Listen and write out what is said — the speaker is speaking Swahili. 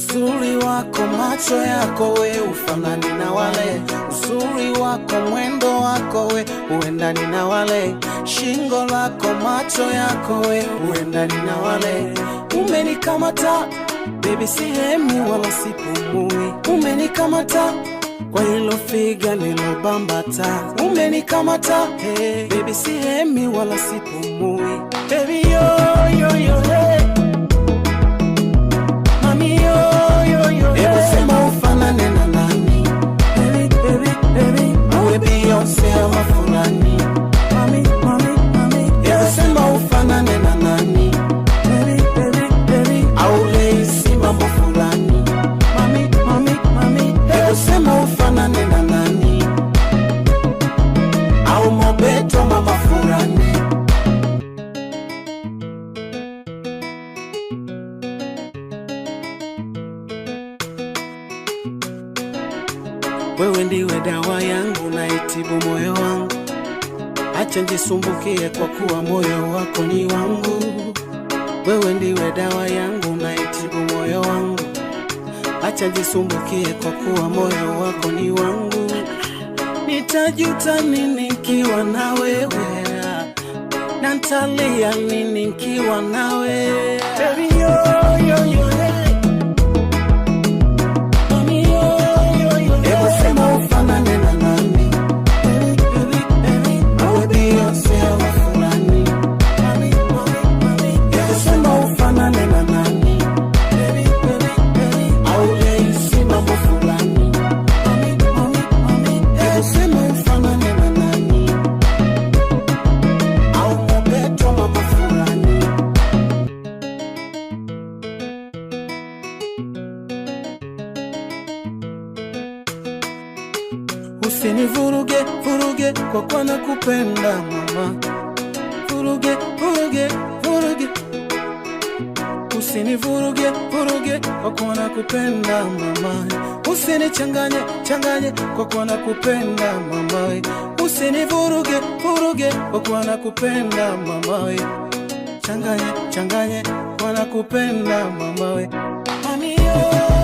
Uzuri wako, macho yako we ufanani na wale, uzuri wako, mwendo wako we uendani na wale, shingo lako, macho yako we uendani na wale. Umenikamata baby, sihemi wala sipumui, umenikamata kwa hilo figa nilobambata, umenikamata hey, baby sihemi wala sipumui, baby yo yo yo hey. Mami yo yo yo hey. Hebu sema ufanane na nani, baby baby baby, uwe Beyonce ama fulani, mami mami mami. Hebu sema ufanane na nani, baby baby baby, au Lacy mambo fulani, mami mami mami. Hebu sema ufanane na nani, au Mobeto mama fulani. Wewe ndiwe dawa yangu na itibu moyo wangu, acha njisumbukie kwa kuwa moyo wako ni wangu. Wewe ndiwe dawa yangu na itibu moyo wangu, acha njisumbukie kwa kuwa moyo wako ni wangu. Nitajuta nini nikiwa na wewe, na nitalia nini nikiwa na wewe, baby yo yo yo hey. Mami yo yo yo, hebu sema ufanane na nani, baby baby baby, uwe Beyonce ama fulani, mami mami mami. Hebu sema ufanane na nani, baby baby baby, au Lacy mambo fulani, mami mami mami. Hebu sema ufanane na nani, au Mobeto mama fulani. Usinivuruge vuruge kwa kuwa nakupenda mama, vuruge vuruge vuruge. Usinivuruge vuruge kwa kuwa nakupenda mama, usinichanganye changanye kwa kuwa nakupenda mama, usinivuruge vuruge kwa kuwa nakupenda mama, changanye changanye kwa nakupenda mama, mami yo.